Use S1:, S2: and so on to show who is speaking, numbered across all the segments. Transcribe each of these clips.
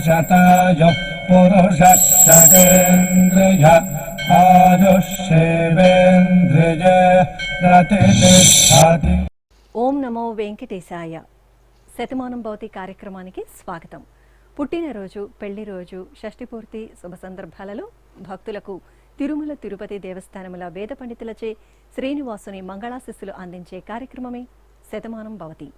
S1: శతాయుః పురుషः శతేంద్రియ ఆయుష్యేవేంద్రియే ప్రతిష్ఠతి.
S2: ఓం నమో వెంకటేశాయ. శతమానం భవతి కార్యక్రమానికి స్వాగతం. పుట్టినరోజు, పెళ్లి రోజు, షష్ఠి పూర్తి శుభ సందర్భాలలో భక్తులకు తిరుమల తిరుపతి దేవస్థానముల వేద పండితులచే శ్రీనివాసుని మంగళాశిస్సులు అందించే కార్యక్రమమే శతమానం భవతి.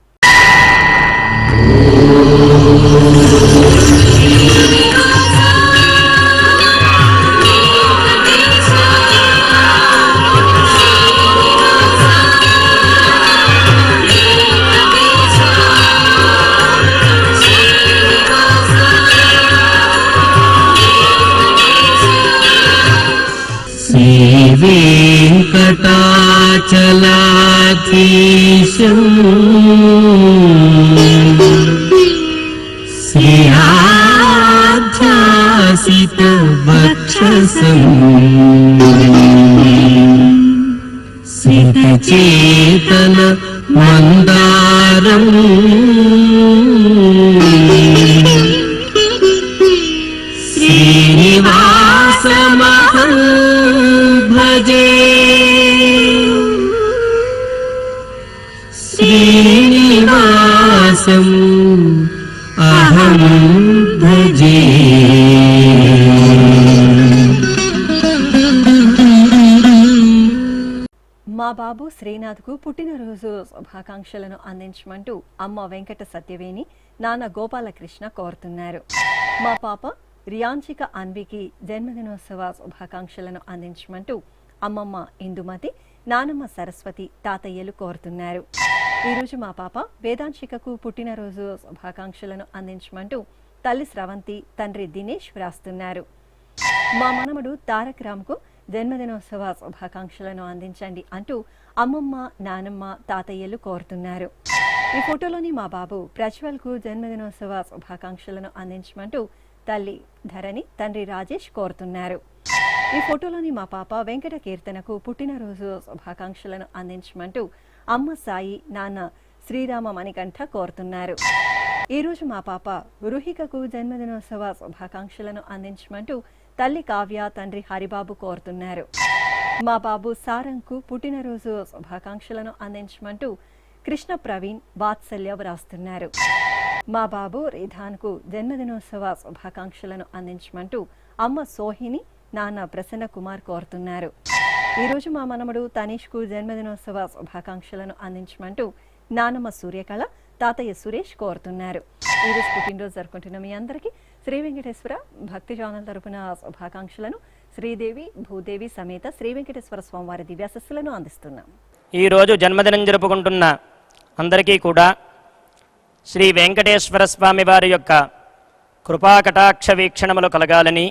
S3: శ్రీవేంకటాచలాధీశం శ్రీయాధ్యాసితవక్షసం సితచేతన మందారం శ్రీనివాసమహం భజే. శ్రీనివాసం అహం భజే.
S2: మా బాబు శ్రీనాథ్కు పుట్టినరోజు శుభాకాంక్షలను అందించమంటూ అమ్మ వెంకట సత్యవేణి, నాన్న గోపాలకృష్ణ కోరుతున్నారు. మా పాప రియాంచిక అన్వికి జన్మదినోత్సవ శుభాకాంక్షలను అందించమంటూ అమ్మమ్మ ఇందుమతి, నానమ్మ సరస్వతి, తాతయ్యలు కోరుతున్నారు. ఈరోజు మా పాప వేదాంశికకు పుట్టినరోజు శుభాకాంక్షలను అందించమంటూ తల్లి స్రవంతి, తండ్రి దినేష్ వ్రాస్తున్నారు. మా మనమడు తారక్ రామ్కు జన్మదినోత్సవ శుభాకాంక్షలను అందించండి అంటూ అమ్మమ్మ, నానమ్మ, తాతయ్యలు కోరుతున్నారు. ఈ ఫోటోలోని మా బాబు ప్రజ్వల్కు జన్మదినోత్సవ శుభాకాంక్షలను అందించమంటూ తల్లి ధరణి, తండ్రి రాజేష్ కోరుతున్నారు. ఈ ఫోటోలోని మా పాప వెంకట కీర్తనకు పుట్టినరోజు శుభాకాంక్షలను అందించమంటూ అమ్మ సాయి, నాన్న శ్రీరామ మణికంఠ కోరుతున్నారు. ఈరోజు మా పాప రుహికకు జన్మదినోత్సవ శుభాకాంక్షలను అందించమంటూ తల్లి కావ్య, తండ్రి హరిబాబు కోరుతున్నారు. మా బాబు సారంగ్కు పుట్టినరోజు శుభాకాంక్షలను అందించమంటూ కృష్ణ ప్రవీణ్, వాత్సల్య వ్రాస్తున్నారు. మా బాబు రిధాన్కు జన్మదినోత్సవ శుభాకాంక్షలను అందించమంటూ అమ్మ సోహిని, నాన్న ప్రసన్న కుమార్ కోరుతున్నారు. ఈరోజు మా మనమడు తనీష్కు జన్మదినోత్సవ శుభాకాంక్షలను అందించమంటూ నానమ్మ సూర్యకళ, తాతయ్య సురేష్ కోరుతున్నారు. ఈరోజు పుట్టినరోజు జరుపుకుంటున్న మీ అందరికీ శ్రీ వెంకటేశ్వర భక్తి ఛానల్ తరపున శుభాకాంక్షలను శ్రీదేవి భూదేవి సమేత శ్రీ వెంకటేశ్వర స్వామివారి దివ్యాశస్సులను అందిస్తున్నాం.
S4: ఈరోజు జన్మదినం జరుపుకుంటున్న అందరికీ కూడా శ్రీ వెంకటేశ్వర స్వామి వారి యొక్క కృపాకటాక్ష వీక్షణములు కలగాలని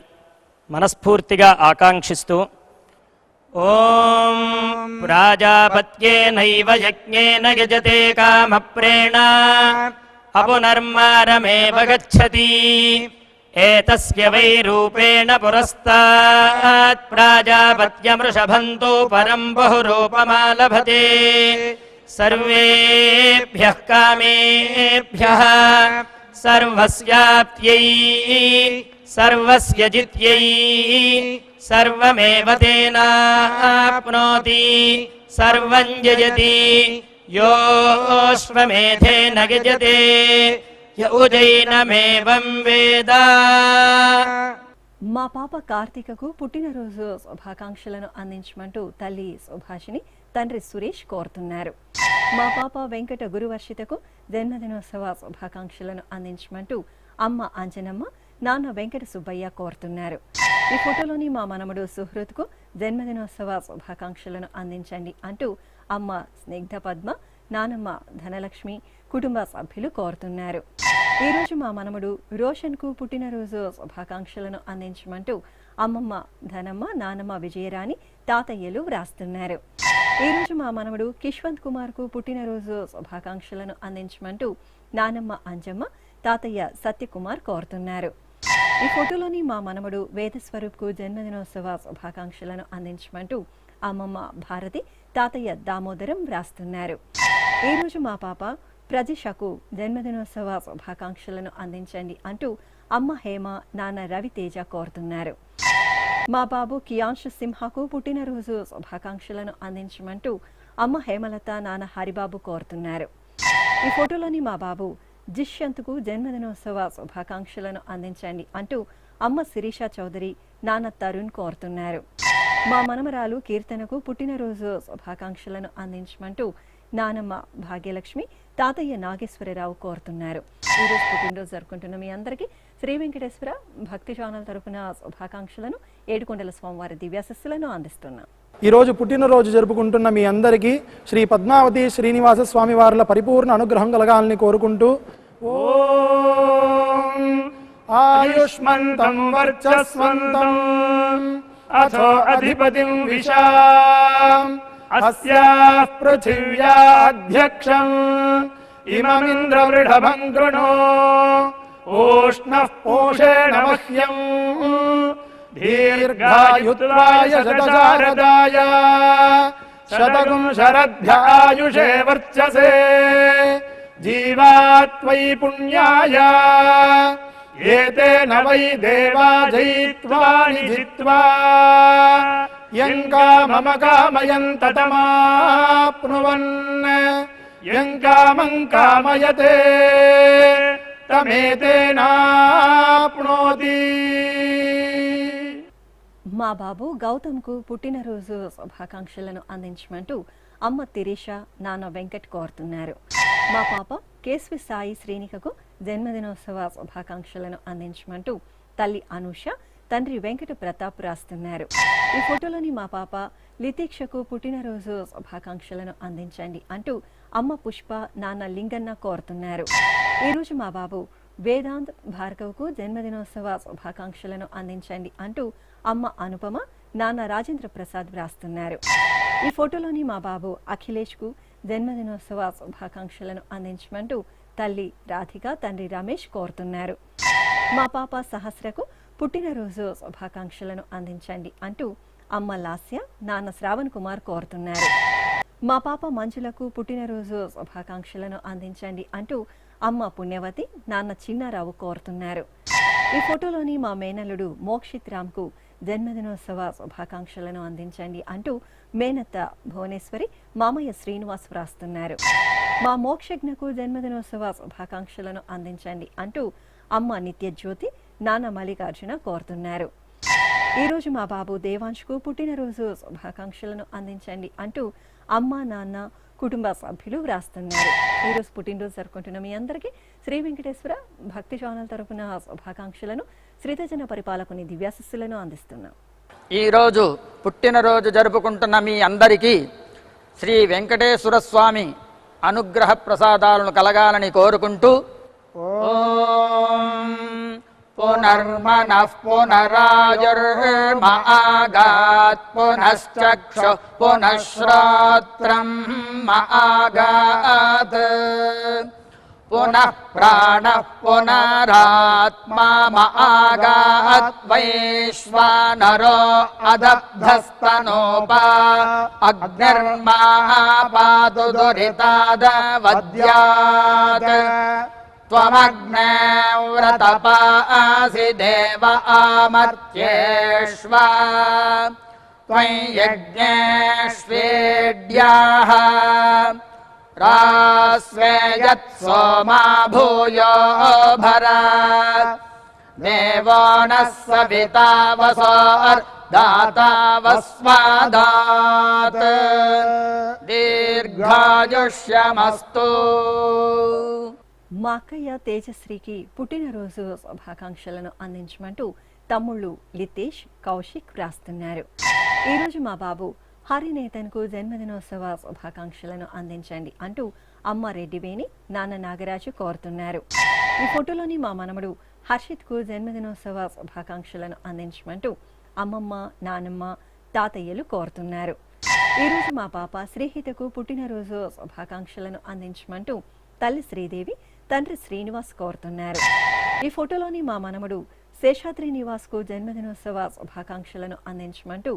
S4: మనస్ఫూర్తిగా ఆకాంక్షిస్తూ ఓం ప్రాజాపత్యేనైవ యజ్ఞేన యజతే కామప్రేణ అపునర్మారమేవ గచ్చతి ఏతస్య వై రూపేణ పురస్తాత్ ప్రాజాపత్యమృషభంతో పరం బహురూపమాలభతే సర్వేభ్యః కామేభ్యః సర్వస్యాప్త్యై సర్వస్య జిత్యై సర్వమేవ తేనాప్నోతి సర్వం జయతి యోశ్వమేధేన గజతే య ఉజైనమేవం వేద.
S2: మా పాప కార్తీకకు పుట్టినరోజు శుభాకాంక్షలను అందించమంటూ తల్లి సుభాషిని, తండ్రి సురేష్ కోరుతున్నారు. మా పాప వెంకట గురువర్షితకు జన్మదినోత్సవ శుభాకాంక్షలను అందించమంటూ అమ్మ అంజనమ్మ, నాన్న వెంకట సుబ్బయ్య కోరుతున్నారు. ఈ ఫోటోలోని మా మనమడు సుహృత్కు జన్మదినోత్సవ శుభాకాంక్షలను అందించండి అంటూ అమ్మ స్నిగ్ధ పద్మ, నానమ్మ ధనలక్ష్మి, కుటుంబ సభ్యులు కోరుతున్నారు. ఈరోజు మా మనమడు రోషన్కు పుట్టినరోజు శుభాకాంక్షలను అందించమంటూ అమ్మమ్మ ధనమ్మ, నానమ్మ విజయరాణి, తాతయ్యలు వ్రాస్తున్నారు. ఈరోజు మా మనవడు కిష్వంత్ కుమార్కు పుట్టినరోజు శుభాకాంక్షలను అందించమంటూ నానమ్మ అంజమ్మ, తాతయ్య సత్యకుమార్ కోరుతున్నారు. ఈ ఫోటోలోని మా మనవడు వేదస్వరూప్కు జన్మదినోత్సవ శుభాకాంక్షలను అందించమంటూ అమ్మమ్మ భారతి, తాతయ్య దామోదరం వ్రాస్తున్నారు. ఈరోజు మా పాప ప్రజిషకు జన్మదినోత్సవ శుభాకాంక్షలను అందించండి అంటూ అమ్మ హేమ నాన్న రవితేజ కోరుతున్నారు. మా బాబు కియాంష్ సింహకు పుట్టినరోజు శుభాకాంక్షలను అందించమంటూ అమ్మ హేమలత నాన్న హరిబాబు కోరుతున్నారు. ఈ ఫోటోలోని మా బాబు జిష్యంత్కు జన్మదినోత్సవ శుభాకాంక్షలను అందించండి అంటూ అమ్మ శిరీష చౌదరి నాన్న తరుణ్ కోరుతున్నారు. మా మనమరాలు కీర్తనకు పుట్టినరోజు శుభాకాంక్షలను అందించమంటూ నానమ్మ భాగ్యలక్ష్మి తాతయ్య నాగేశ్వరరావు కోరుతున్నారు. ఈరోజు పుట్టినరోజు జరుపుకుంటున్న మీ అందరికీ శ్రీ వెంకటేశ్వర భక్తి ఛానల్ తరపున శుభాకాంక్షలను ఏడుకొండల స్వామివారి దివ్యాశస్సులను అందిస్తున్నాం.
S5: ఈరోజు పుట్టినరోజు జరుపుకుంటున్న మీ అందరికీ శ్రీ పద్మావతి శ్రీనివాస స్వామి వార్ల పరిపూర్ణ అనుగ్రహం కలగాలని కోరుకుంటూ ఓం ఆయుష్మంతం వర్చస్వంతం అథో అధిపతిం విశాం అస్యాః పృథివ్యాధ్యక్షం ఇమమింద్రవృఢభం కృణో ఓష్ణః పోషేణ మహ్యం దీర్ఘాయుత్వాయ శతశారదాయ శతగుం శరద్ధ్యాయుషే వర్చసే జీవాత్వై పుణ్యాయ ఏతేన వై దేవా జయిత్వాని జిత్వా యం కామమ కామయం తతమాప్నువన్ యం కామం కామయతే తమేతేనాప్నోతి.
S2: మా బాబు గౌతమ్కు పుట్టినరోజు శుభాకాంక్షలను అందించమంటూ అమ్మ తిరీష నాన్న వెంకట్ కోరుతున్నారు. మా పాప కేశ్వి సాయి శ్రీనికకు జన్మదినోత్సవ శుభాకాంక్షలను అందించమంటూ తల్లి అనూష తండ్రి వెంకట ప్రతాప్ రాస్తున్నారు. ఈ ఫోటోలోని మా పాప లితీక్షకు పుట్టినరోజు శుభాకాంక్షలను అందించండి అంటూ అమ్మ పుష్ప నాన్న లింగన్న కోరుతున్నారు. ఈరోజు మా బాబు వేదాంత్ భార్గవ్కు జన్మదినోత్సవ శుభాకాంక్షలను అందించండి అంటూ అమ్మ అనుపమ నాన్న రాజేంద్ర ప్రసాద్ వ్రాస్తున్నారు. ఈ ఫోటోలోని మా బాబు అఖిలేష్కు జన్మదినోత్సవ శుభాకాంక్షలను అందించమంటూ తల్లి రాధిక తండ్రి రమేష్ కోరుతున్నారు. మా పాప సహస్రకు పుట్టినరోజు శుభాకాంక్షలను అందించండి అంటూ అమ్మ లాస్య నాన్న శ్రావణ్ కుమార్ కోరుతున్నారు. మా పాప మంజులకు పుట్టినరోజు శుభాకాంక్షలను అందించండి అంటూ అమ్మ పుణ్యవతి నాన్న చిన్నారావు కోరుతున్నారు. ఈ ఫోటోలోని మా మేనల్లుడు మోక్షిత్ రామ్కు జన్మదినోత్సవ శుభాకాంక్షలను అందించండి అంటూ మేనత్త భువనేశ్వరి మామయ్య శ్రీనివాస్ వ్రాస్తున్నారు. మా మోక్షజ్ఞకు జన్మదినోత్సవ శుభాకాంక్షలను అందించండి అంటూ అమ్మ నిత్యజ్యోతి నాన్న మల్లికార్జున కోరుతున్నారు. ఈరోజు మా బాబు దేవాంష్కు పుట్టినరోజు శుభాకాంక్షలను అందించండి అంటూ అమ్మ నాన్న కుటుంబ సభ్యులు వ్రాస్తున్నారు. ఈరోజు పుట్టినరోజు జరుపుకుంటున్న మీ అందరికీ శ్రీ వెంకటేశ్వర భక్తి ఛానల్ తరపున శుభాకాంక్షలను శ్రీతజన పరిపాలకుని దివ్యాశస్సులను అందిస్తున్నాం.
S6: ఈరోజు పుట్టినరోజు జరుపుకుంటున్న మీ అందరికీ శ్రీ వెంకటేశ్వర స్వామి అనుగ్రహ ప్రసాదాలను కలగాలని కోరుకుంటూ ఓం పునర్మనః పునరాయుర్మ ఆగాత్ పునశ్చక్షు పునఃశ్రోత్రం ఆగాత్ పునః ప్రాణః పునరాత్మా ఆగాత్ వైశ్వానరో అదబ్ధస్తనోపా అగ్నిర్మాపాతు దురితాదవద్యాత్ త్వమగ్నే వ్రతపాసి దేవ ఆమర్త్యేష్వా త్వం యజ్ఞేష్వేడ్యాః రాస్వేయత్ సోమా భూయో భర దేవో నః సవితా వసోర్దాతా వస్వాదాత్ దీర్ఘాయుష్యమస్తు.
S2: మా అక్కయ్య తేజశ్రీకి పుట్టినరోజు శుభాకాంక్షలను అందించమంటూ తమ్ముళ్ళు లితేష్ కౌశిక్ వ్రాస్తున్నారు. ఈరోజు మా బాబు హరినేతన్కు జన్మదినోత్సవ శుభాకాంక్షలను అందించండి అంటూ అమ్మ రెడ్డివేణి నాన్న నాగరాజు కోరుతున్నారు. ఈ ఫోటోలోని మా మనమడు హర్షిత్కు జన్మదినోత్సవ శుభాకాంక్షలను అందించమంటూ అమ్మమ్మ నానమ్మ తాతయ్యలు కోరుతున్నారు. ఈరోజు మా పాప శ్రీహితకు పుట్టినరోజు శుభాకాంక్షలను అందించమంటూ తల్లి శ్రీదేవి తండ్రి శ్రీనివాస్ కోరుతున్నారు. ఈ ఫోటోలోని మా మనమడు శేషాద్రి నివాస్కు జన్మదినోత్సవ శుభాకాంక్షలను అందించమంటూ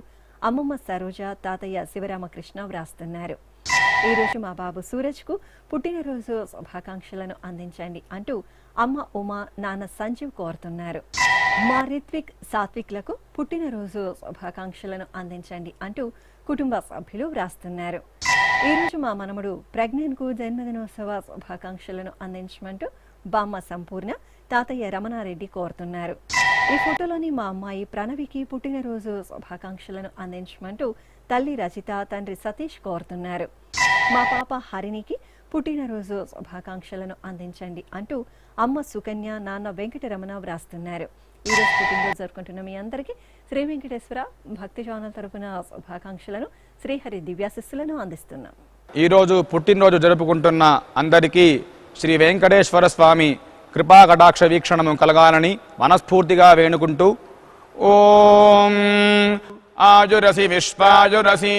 S2: అమ్మమ్మ సరోజ తాతయ్య శివరామకృష్ణ వ్రాస్తున్నారు. ఈరోజు మా బాబు సూరజ్కు పుట్టినరోజు శుభాకాంక్షలను అందించండి అంటూ అమ్మ ఉమా నాన్న సంజీవ్ కోరుతున్నారు. మా రిత్విక్ సాత్విక్లకు పుట్టినరోజు శుభాకాంక్షలను అందించండి అంటూ కుటుంబ సభ్యులు వ్రాస్తున్నారు. ఈరోజు మా మనముడు ప్రజ్ఞన్కు జన్మదినోత్సవ శుభాకాంక్షలను అందించమంటూ బామ్మ సంపూర్ణ తాతయ్య రమణారెడ్డి కోరుతున్నారు. ఈ ఫోటోలోని మా అమ్మాయి ప్రణవికి పుట్టినరోజు శుభాకాంక్షలను అందించమంటూ తల్లి రచిత తండ్రి సతీష్ కోరుతున్నారు. మా పాప హరిణికి పుట్టినరోజు శుభాకాంక్షలను అందించండి అంటూ అమ్మ సుకన్య నాన్న వెంకటరమణ వ్రాస్తున్నారు. ఈరోజు పుట్టినరోజు జరుపుకుంటున్న మీ అందరికీ శ్రీ వెంకటేశ్వర భక్తి ఛానల్ తరపున శుభాకాంక్షలను శ్రీహరి దివ్యాశిస్సులను అందిస్తున్నాం.
S7: ఈరోజు పుట్టినరోజు జరుపుకుంటున్న అందరికీ శ్రీ వెంకటేశ్వర స్వామి కృపా కటాక్ష వీక్షణము కలగాలని మనస్ఫూర్తిగా వేణుకుంటూ ఓం ఆయురసి విశ్వాయురసి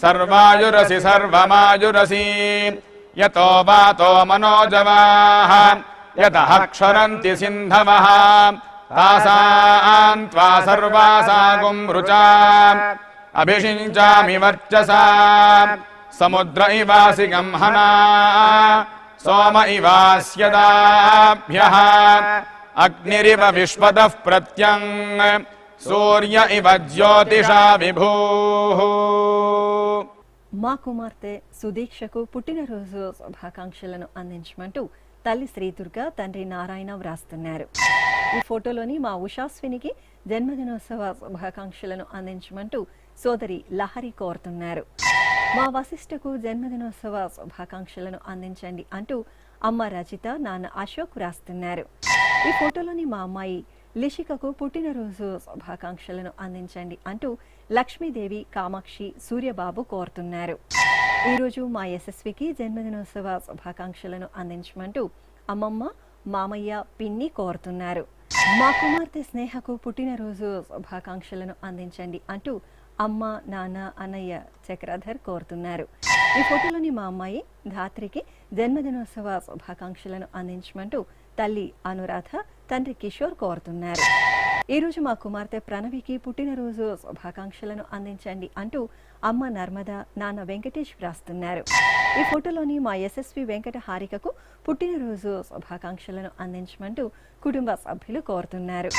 S7: సర్వాయురసి సర్వమాయురసి యతో వాతో మనోజవాః యతః క్షరంతి సింధవః తాసాం త్వా సర్వాసాగుం రుచాం అభిషించామి వర్చసా సముద్ర ఇవాసి గంహనా సోమ ఇవాస్యదాభ్యః అగ్నిరివ విశ్వతః ప్రత్యంగ్ సూర్య ఇవ జ్యోతిషా విభూః.
S2: మా కుమార్తె సుదీక్షకు పుట్టినరోజు శుభాకాంక్షలను అందించమంటూ తల్లి శ్రీదుర్గ తండ్రి నారాయణ వ్రాస్తున్నారు. ఈ ఫోటోలోని మా ఉషాస్వినికి జన్మదినోత్సవ శుభాకాంక్షలను అందించమంటూ సోదరి లహరి కోరుతున్నారు. మా వశిష్ఠకు జన్మదినోత్సవ శుభాకాంక్షలను అందించండి అంటూ అమ్మ రచిత నాన్న అశోక్ వ్రాస్తున్నారు. ఈ ఫోటోలోని మా అమ్మాయి లిషికకు పుట్టినరోజు శుభాకాంక్షలను అందించండి అంటూ లక్ష్మీదేవి కామాక్షి సూర్యబాబు కోరుతున్నారు. ఈరోజు మా యశస్వికి జన్మదినోత్సవ శుభాకాంక్షలను అందించమంటూ అమ్మమ్మ మామయ్య పిన్ని కోరుతున్నారు. మా కుమార్తె స్నేహకు పుట్టినరోజు శుభాకాంక్షలను అందించండి అంటూ అమ్మ నాన్న అన్నయ్య చక్రధర్ కోరుతున్నారు. ఈ ఫోటోలోని మా అమ్మాయి ధాత్రికి జన్మదినోత్సవ శుభాకాంక్షలను అందించమంటూ తల్లి అనురాధ తండ్రి కిషోర్ కోరుతున్నారు. ఈరోజు మా కుమార్తె ప్రణవికి పుట్టినరోజు శుభాకాంక్షలను అందించండి అంటూ అమ్మ నర్మద నాన్న వెంకటేష్ వ్రాస్తున్నారు. ఈ ఫోటోలోని మా యశస్వి వెంకట హారికకు పుట్టినరోజు శుభాకాంక్షలను అందించమంటూ కుటుంబ సభ్యులు కోరుతున్నారు.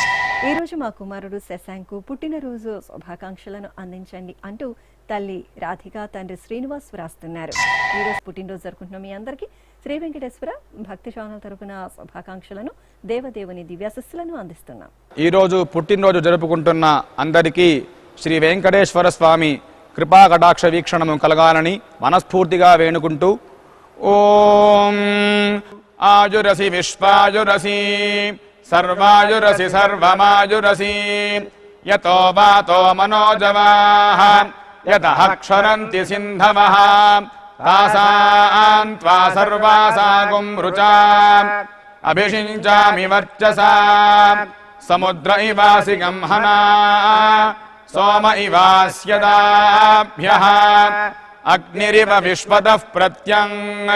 S2: ఈరోజు మా కుమారుడు శశాంకు పుట్టినరోజు శుభాకాంక్షలను అందించండి అంటూ తల్లి రాధిక తండ్రి శ్రీనివాస్ వ్రాస్తున్నారు. ఈరోజు పుట్టినరోజు జరుపుకుంటున్న మీ అందరికీ శ్రీ వెంకటేశ్వర భక్తి ఛానల్ తరపున శుభాకాంక్షలను దేవదేవుని దివ్యాశిస్సులను అందిస్తున్నాం.
S7: ఈరోజు పుట్టినరోజు జరుపుకుంటున్న అందరికీ శ్రీ వెంకటేశ్వర స్వామి కృపా కటాక్ష వీక్షణము కలగాలని మనస్ఫూర్తిగా వేణుకుంటూ ఓం ఆయురసి విశ్వాయురసి సర్వాయురసి సర్వమాయురసి యతో వాతో మనోజవాః యతః క్షరంతి సింధవః తాసాం త్వా సర్వాసాగుం రుచాం అభిషించామి వర్చసా సముద్ర ఇవాసి గంహనా సోమ ఇవాస్యదాభ్యః అగ్నిరివ విశ్వతః ప్రత్యంగ్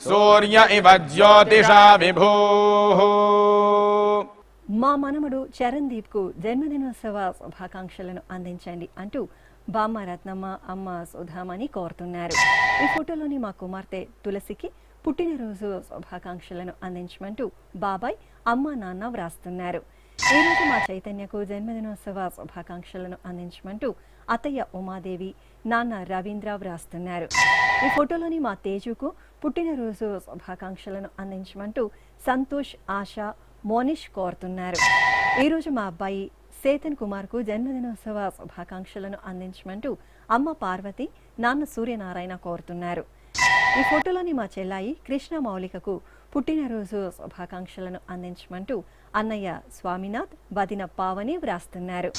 S7: సూర్య ఇవ జ్యోతిషా విభూః.
S2: మా మనమడు చరణ్దీప్ కు జన్మదినోత్సవ శుభాకాంక్షలను అందించండి అంటూ బామ్మ రత్నమ్మ అమ్మ సుధామణి కోరుతున్నారు. ఈ ఫోటోలోని మా కుమార్తె తులసికి పుట్టినరోజు శుభాకాంక్షలను అందించమంటూ బాబాయ్ అమ్మ నాన్న వ్రాస్తున్నారు. ఈరోజు మా చైతన్యకు జన్మదినోత్సవ శుభాకాంక్షలను అందించమంటూ అత్తయ్య ఉమాదేవి నాన్న రవీంద్ర వ్రాస్తున్నారు. ఈ ఫోటోలోని మా తేజుకు పుట్టినరోజు శుభాకాంక్షలను అందించమంటూ సంతోష్ ఆశ మోనిష్ కోరుతున్నారు. ఈరోజు మా అబ్బాయి సేతన్ కుమార్కు జన్మదినోత్సవ శుభాకాంక్షలను అందించమంటూ అమ్మ పార్వతి నాన్న సూర్యనారాయణ కోరుతున్నారు. ఈ ఫోటోలోని మా చెల్లాయి కృష్ణ మౌలికకు పుట్టినరోజు శుభాకాంక్షలను అందించమంటూ అన్నయ్య స్వామినాథ్ వదిన పావని వ్రాస్తున్నారు.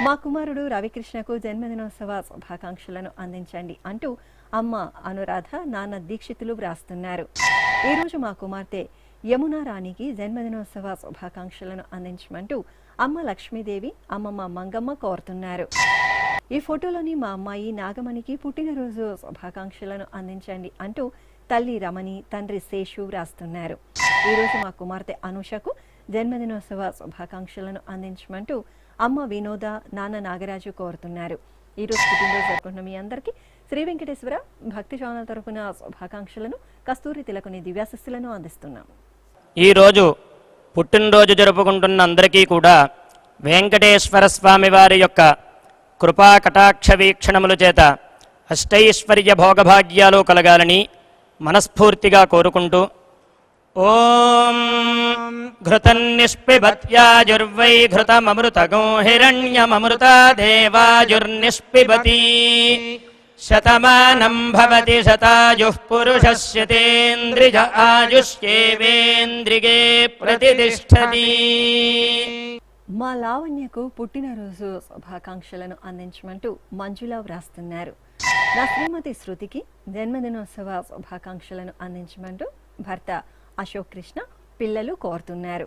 S2: మా కుమారుడు రవికృష్ణకు జన్మదినోత్సవ శుభాకాంక్షలను అందించండి అంటూ అమ్మ అనురాధ నాన్న దీక్షితులు వ్రాస్తున్నారు. ఈరోజు మా కుమార్తె యమునా రాణికి జన్మదినోత్సవ శుభాకాంక్షలను అందించమంటూ అమ్మ లక్ష్మీదేవి అమ్మమ్మ మంగమ్మ కోరుతున్నారు. ఈ ఫోటోలోని మా అమ్మాయి నాగమణికి పుట్టినరోజు శుభాకాంక్షలను అందించండి అంటూ తల్లి రమణి తండ్రి శేషు వ్రాస్తున్నారు. ఈరోజు మా కుమార్తె అనుషకు జన్మదినోత్సవ శుభాకాంక్షలను అందించమంటూ అమ్మ వినోద నాన్న నాగరాజు కోరుతున్నారు. ఈరోజు పుట్టినరోజు జరుపుకుంటున్న మీ అందరికీ శ్రీ వెంకటేశ్వర భక్తి ఛానల్ తరపున శుభాకాంక్షలను, కస్తూరి తిలకుని దివ్యాశస్సులను అందిస్తున్నాం.
S4: ఈరోజు పుట్టినరోజు జరుపుకుంటున్న అందరికీ కూడా వెంకటేశ్వర స్వామి వారి యొక్క కృపా కటాక్ష వీక్షణముల చేత అష్టైశ్వర్య భోగభాగ్యాలు కలగాలని మనస్ఫూర్తిగా కోరుకుంటూ ఓం ఘృతన్నిష్పిబత్యాజుర్వై ఘృతమమృతగో హిరణ్యమమృతా దేవాజుర్నిష్పిబతి శతమానం భవతి శతాయుః పురుషస్యతేంద్రియ ఆయుష్యేవేంద్రిగే ప్రతిష్టతి.
S2: మా లావణ్యకు పుట్టినరోజు శుభాకాంక్షలను అందించమంటూ మంజుల వ్రాస్తున్నారు. నా శ్రీమతి శృతికి జన్మదినోత్సవ శుభాకాంక్షలను అందించమంటూ భర్త అశోక్ కృష్ణ, పిల్లలు కోరుతున్నారు.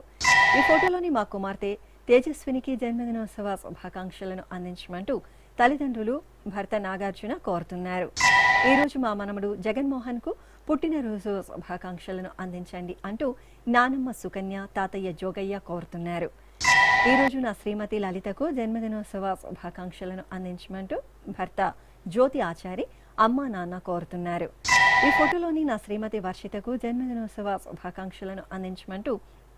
S2: ఈ ఫోటోలోని మా కుమార్తె తేజస్వినికి జన్మదినోత్సవ శుభాకాంక్షలను అందించమంటూ తల్లిదండ్రులు భర్త నాగార్జున కోరుతున్నారు. ఈరోజు మా మనమడు జగన్మోహన్ కు పుట్టినరోజు శుభాకాంక్షలను అందించండి అంటూ నానమ్మ సుకన్య, తాతయ్య జోగయ్య కోరుతున్నారు. ఈరోజు నా శ్రీమతి లలితకు జన్మదినోత్సవ శుభాకాంక్షలను అందించమంటూ భర్త జ్యోతి ఆచారి, అమ్మ నాన్న కోరుతున్నారు. ఈ ఫోటోలోని నా శ్రీమతి వర్షితకు జన్మదినోత్సవ శుభాకాంక్షలను అందించమంటూ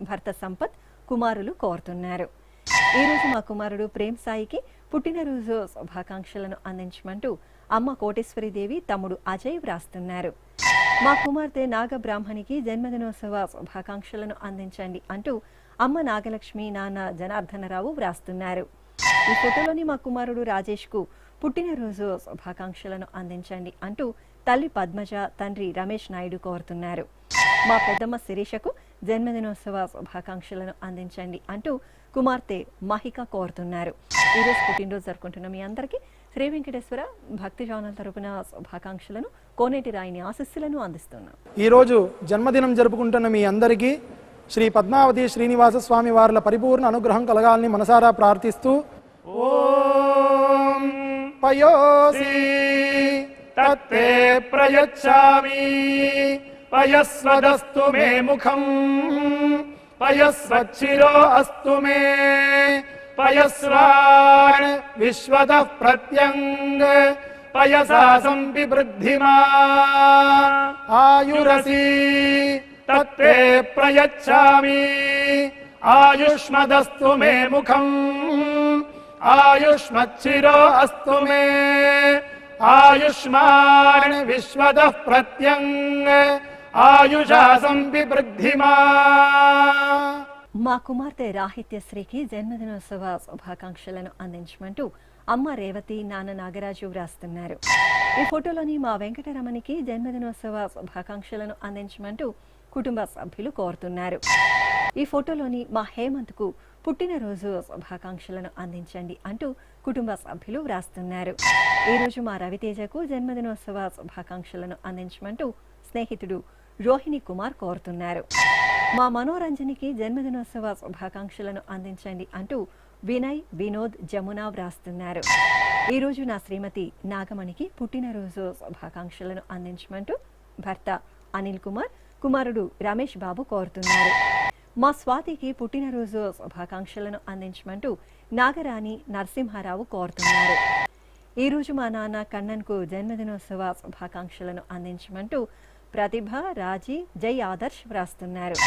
S2: భర్త సంపత్, కుమారులు కోరుతున్నారు. ఈరోజు మా కుమారుడు ప్రేమ్ సాయికి పుట్టినరోజు శుభాకాంక్షలను అందించమంటూ అమ్మ కోటేశ్వరీదేవి, తమ్ముడు అజయ్ వ్రాస్తున్నారు. మా కుమార్తె నాగ బ్రాహ్మణికి జన్మదినోత్సవ శుభాకాంక్షలను అందించండి అంటూ అమ్మ నాగలక్ష్మి, నాన్న జనార్దనరావు వ్రాస్తున్నారు. ఈ ఫోటోలోని మా కుమారుడు రాజేష్ కు పుట్టినరోజు శుభాకాంక్షలను అందించండి అంటూ తల్లి పద్మజ, తండ్రి రమేష్ నాయుడు కోరుతున్నారు. మా పెద్దమ్మ శిరీషకు జన్మదినోత్సవ శుభాకాంక్షలను అందించండి అంటూ కుమార్తె మహిక కోరుతున్నారు. ఈరోజు పుట్టినరోజు జరుపుకుంటున్న మీ అందరికీ శ్రీ వెంకటేశ్వర భక్తి ఛానల్ తరపున శుభాకాంక్షలను, కోనేటి రాయిని ఆశీస్సులను అందిస్తున్నాం.
S5: ఈరోజు జన్మదినం జరుపుకుంటున్న మీ అందరికీ శ్రీ పద్మావతి శ్రీనివాస స్వామి వార్ల పరిపూర్ణ అనుగ్రహం కలగాలని మనసారా ప్రార్థిస్తూ ఓం పయోసి తత్తే ప్రయచ్చామి పయస్వదస్తు మే ముఖం పయస్వచ్చిరో అస్తు మే పయస్వాన్ విశ్వదః ప్రత్యంగ పయసా సంవివృద్ధిమా ఆయురసి తత్తే ప్రయచ్చామి ఆయుష్మదస్తు మే ముఖం ఆయుష్మచ్చిరో అస్తు మే ఆయుష్మాన్ విశ్వదః ప్రత్యంగ ఆయుషా సంవివృద్ధిమా.
S2: మా కుమార్తె రాహిత్యశ్రీకి జన్మదినోత్సవ శుభాకాంక్షలను అందించమంటూ అమ్మ రేవతి, నాన్న నాగరాజు వ్రాస్తున్నారు. ఈ ఫోటోలోని మా వెంకటరమణికి జన్మదినోత్సవ శుభాకాంక్షలను అందించమంటూ కుటుంబ సభ్యులు కోరుతున్నారు. ఈ ఫోటోలోని మా హేమంత్ కు పుట్టినరోజు శుభాకాంక్షలను అందించండి అంటూ కుటుంబ సభ్యులు వ్రాస్తున్నారు. ఈరోజు మా రవితేజకు జన్మదినోత్సవ శుభాకాంక్షలను అందించమంటూ స్నేహితుడు రోహిణి కుమార్ కోరుతున్నారు. మా మనోరంజనికి జన్మదినోత్సవ శుభాకాంక్షలను అందించండి అంటూ వినయ్, వినోద్, జమున వ్రాస్తున్నారు. ఈరోజు నా శ్రీమతి నాగమణికి పుట్టినరోజు శుభాకాంక్షలను అందించమంటూ భర్త అనిల్ కుమార్, కుమారుడు రమేష్ బాబు కోరుతున్నారు. మా స్వాతికి పుట్టినరోజు శుభాకాంక్షలను అందించమంటూ నాగరాణి, నరసింహారావు కోరుతున్నారు. ఈరోజు మా నాన్న కన్నన్కు జన్మదినోత్సవ శుభాకాంక్షలను అందించమంటూ ప్రతిభ, రాజీ, జై ఆదర్శ్ వ్రాస్తున్నారు.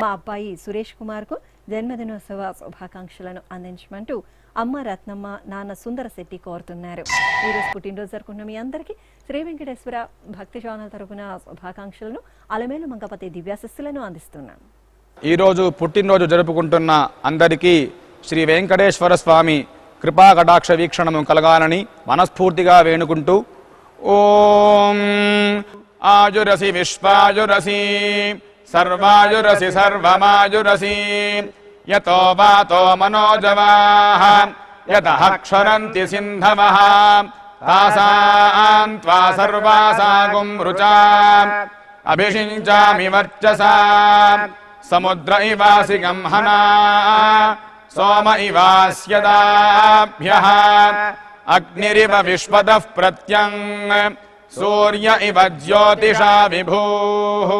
S2: మా అబ్బాయి సురేష్ కుమార్కు జన్మదినోత్సవ శుభాకాంక్షలను అందించమంటూ అమ్మ రత్నమ్మ, నాన్న సుందర శెట్టి కోరుతున్నారు. ఈరోజు పుట్టినరోజు జరుపుకున్న మీ అందరికీ శ్రీ వెంకటేశ్వర భక్తి ఛానల్ తరపున శుభాకాంక్షలను, అలమేలు మంగపతి దివ్యాశస్సులను అందిస్తున్నాం.
S7: ఈరోజు పుట్టినరోజు జరుపుకుంటున్న అందరికీ శ్రీ వెంకటేశ్వర స్వామి కృపా కటాక్ష వీక్షణము కలగాలని మనస్ఫూర్తిగా వేణుకుంటూ ఓం ఆయురసి విశ్వాయురసి సర్వాయురసి సర్వమాయురసి యతో వాతో మనోజవాః యతః క్షరంతి సింధవః తాసాం త్వా సర్వాసాగుం రుచాం అభిషించామి వర్చసా సముద్ర ఇవాసి గంహనా సోమ ఇవాస్యదాభ్యః అగ్నిరివ విశ్వదః ప్రత్యంగ సూర్య ఇవ జ్యోతిషా విభూః.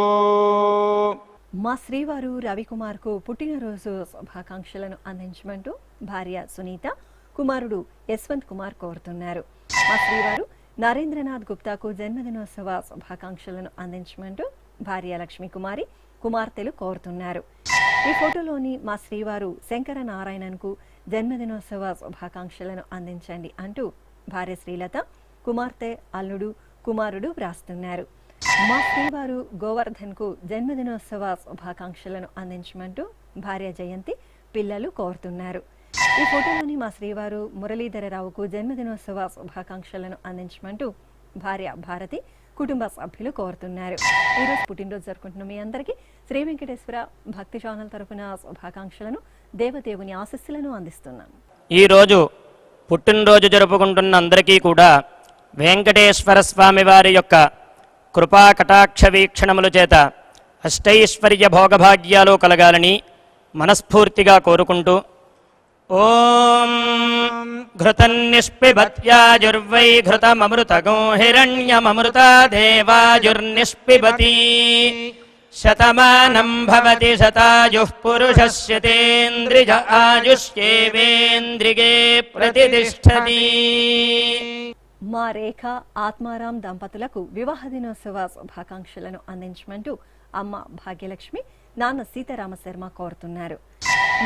S2: మా శ్రీవారు రవికుమార్ కు పుట్టినరోజు శుభాకాంక్షలను అందించమంటూ భార్య సునీత, కుమారుడు యశ్వంత్ కుమార్ కోరుతున్నారు. మా శ్రీవారు నరేంద్రనాథ్ గుప్తాకు జన్మదినోత్సవ శుభాకాంక్షలను అందించమంటూ భార్య లక్ష్మీ కుమారి కుమార్తెలు కోరుతున్నారు. ఈ ఫోటోలోని మా శ్రీవారు శంకర నారాయణన్కు జన్మదినోత్సవ శుభాకాంక్షలను అందించండి అంటూ భార్య శ్రీలత కుమార్తె అల్లుడు కుమారుడు వ్రాస్తున్నారు. మా శ్రీవారు గోవర్ధన్కు జన్మదినోత్సవ శుభాకాంక్షలను అందించమంటూ భార్య జయంతి పిల్లలు కోరుతున్నారు. ఈ ఫోటోలోని మా శ్రీవారు మురళీధరరావుకు జన్మదినోత్సవ శుభాకాంక్షలను అందించమంటూ భార్య భారతి కుటుంబ సభ్యులు కోరుతున్నారు. ఈరోజు పుట్టినరోజు జరుపుకుంటున్న మీ అందరికీ శ్రీ వెంకటేశ్వర భక్తి ఛానల్ తరపున శుభాకాంక్షలను దేవదేవుని ఆశీస్సులను అందిస్తున్నాం.
S4: ఈరోజు పుట్టినరోజు జరుపుకుంటున్న అందరికీ కూడా వెంకటేశ్వర స్వామి వారి యొక్క కృపా కటాక్ష వీక్షణముల చేత అష్టైశ్వర్య భోగభాగ్యాలు కలగాలని మనస్ఫూర్తిగా కోరుకుంటూ ఓం ఘృతన్నిష్పిబత్యాజుర్వై ఘృతమమృతగో హిరణ్యమమృతా దేవాజుర్నిష్పిబతి శతమానం భవతి శతాయుః పురుషస్యతేంద్రియ ఆయుష్యేవేంద్రిగే ప్రతిష్టతి.
S2: మా రేఖ ఆత్మారాం దంపతులకు వివాహ దినోత్సవ శుభాకాంక్షలను అందించమంటూ అమ్మ భాగ్యలక్ష్మి నాన్న సీతారామ శర్మ కోరుతున్నారు.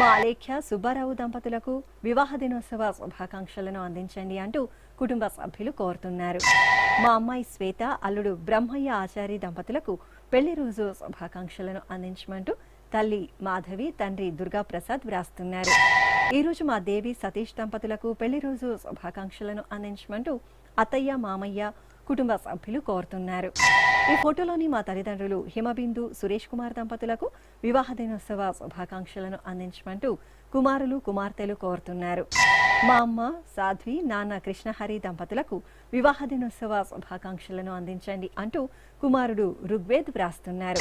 S2: మా అలేఖ్య సుబ్బారావు దంపతులకు వివాహ దినోత్సవ శుభాకాంక్షలను అందించండి అంటూ కుటుంబ సభ్యులు కోరుతున్నారు. మా అమ్మాయి శ్వేత అల్లుడు బ్రహ్మయ్య ఆచారి దంపతులకు పెళ్లి రోజు శుభాకాంక్షలను అందించమంటూ తల్లి మాధవి తండ్రి దుర్గా ప్రసాద్ వ్రాస్తున్నారు. ఈరోజు మా దేవి సతీష్ దంపతులకు పెళ్లి రోజు శుభాకాంక్షలను అందించమంటూ అత్తయ్య మామయ్య కుటుంబ సభ్యులు కోరుతున్నారు. ఈ ఫోటోలోని మా తల్లిదండ్రులు హిమబిందు సురేష్ కుమార్ దంపతులకు వివాహ దినోత్సవ శుభాకాంక్షలను అందించమంటూ కుమారులు కుమార్తెలు కోరుతున్నారు. మా అమ్మ సాధ్వి నాన్న కృష్ణహరి దంపతులకు వివాహ దినోత్సవ శుభాకాంక్షలను అందించండి అంటూ కుమారుడు ఋగ్వేద్ వ్రాస్తున్నారు.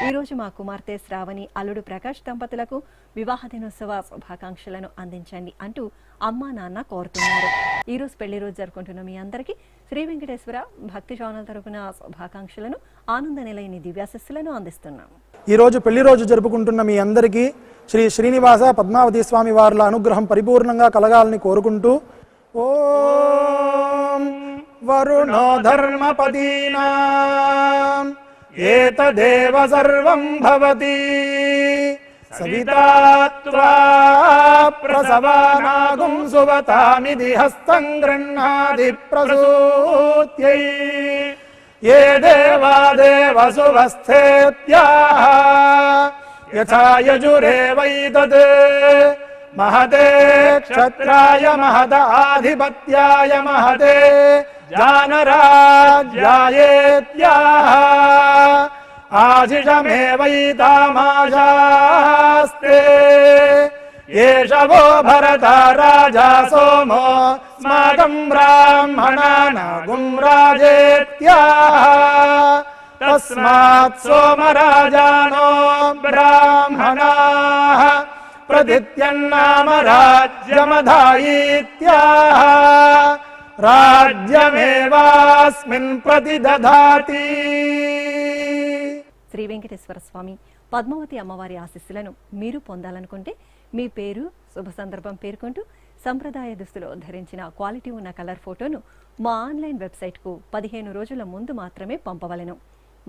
S2: ఈరోజు మా కుమార్తె శ్రావణి అల్లుడు ప్రకాష్ దంపతులకు వివాహ దినోత్సవ శుభాకాంక్షలను అందించండి అంటూ అమ్మ నాన్న కోరుతున్నారు. ఈరోజు పెళ్లి రోజు జరుపుకుంటున్న మీ అందరికీ శ్రీ వెంకటేశ్వర భక్తి ఛానల్ తరపున శుభాకాంక్షలను ఆనంద నిలయని దివ్యాశస్సులను అందిస్తున్నాము.
S5: ఈరోజు పెళ్లి రోజు జరుపుకుంటున్న మీ అందరికీ శ్రీ శ్రీనివాస పద్మావతి స్వామి వార్ల అనుగ్రహం పరిపూర్ణంగా కలగాలని కోరుకుంటూ ఓం వరుణో ధర్మపదీనాం ఏతదేవ సర్వం భవతి సవితా త్వా ప్రసవానాగుం సువతామిది హస్తం గృహ్ణాది ప్రసూత్యై ఏ దేవాదేవ సువస్థేత్యాః యథా యజురేవైతద్ మహతే క్షత్రాయ మహద ఆధిపత్యాయ మహతే జానరాజ్యాయేత్యాః ఆశిషమేవైతామాశాస్తే ఏష వో భరత రాజా సోమో స్మాకం బ్రాహ్మణానాగుం రాజేత్యాః తస్మాత్ సోమరాజానో బ్రాహ్మణాః ప్రదిత్యన్నామ రాజ్యమధాయిత్యాః రాజ్యమేవాస్మిన్ ప్రతిదధాతి.
S2: శ్రీ వెంకటేశ్వర స్వామి పద్మావతి అమ్మవారి ఆశీస్సులను మీరు పొందాలనుకుంటే మీ పేరు శుభ సందర్భం పేర్కొంటూ సంప్రదాయ దుస్తులో ధరించిన క్వాలిటీ ఉన్న కలర్ ఫోటోను మా ఆన్లైన్ వెబ్సైట్కు 15 రోజుల ముందు మాత్రమే పంపవలెను.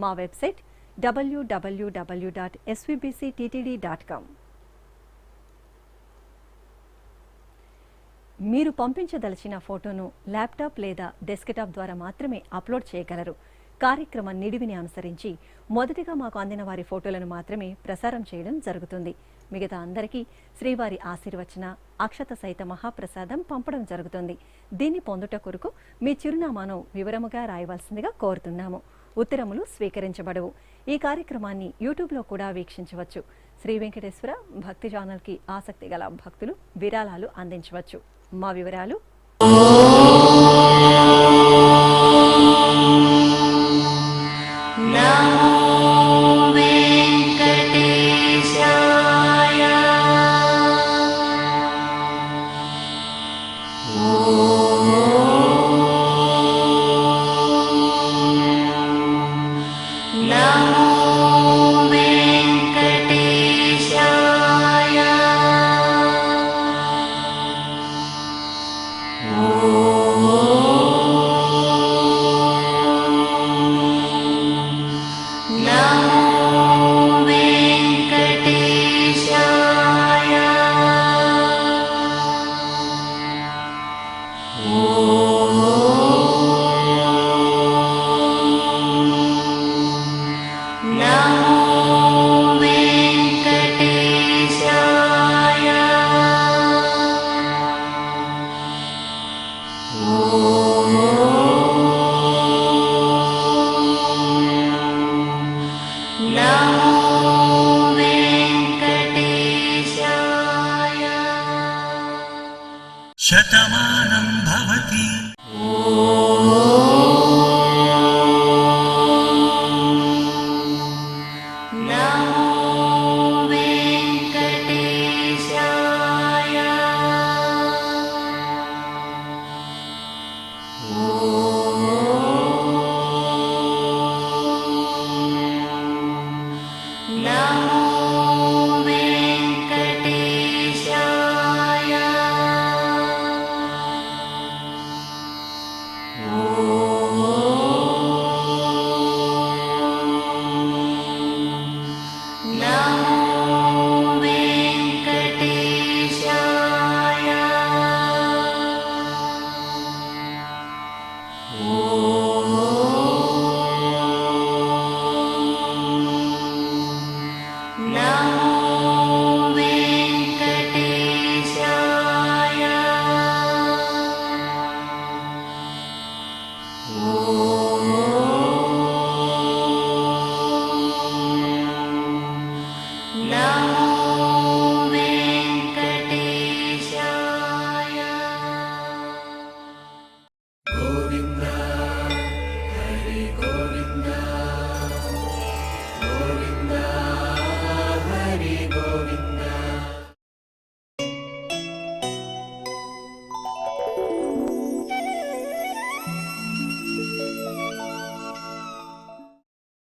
S2: మా వెబ్సైట్ www.svbcttd.com. మీరు పంపించదలిచిన ఫోటోను ల్యాప్టాప్ లేదా డెస్క్టాప్ ద్వారా మాత్రమే అప్లోడ్ చేయగలరు. కార్యక్రమ నిడివిని అనుసరించి మొదటిగా మాకు అందిన వారి ఫోటోలను మాత్రమే ప్రసారం చేయడం జరుగుతుంది. మిగతా అందరికీ శ్రీవారి ఆశీర్వచన అక్షత సహిత మహాప్రసాదం పంపడం జరుగుతుంది. దీన్ని పొందుట కొరకు మీ చిరునామాను వివరముగా రాయవలసిందిగా కోరుతున్నాము. ఉత్తరములు స్వీకరించబడవు. ఈ కార్యక్రమాన్ని యూట్యూబ్లో కూడా వీక్షించవచ్చు. శ్రీ వెంకటేశ్వర భక్తి ఛానల్కి ఆసక్తి గల భక్తులు విరాళాలు అందించవచ్చు. మా వివరాలు
S3: Oh ఓ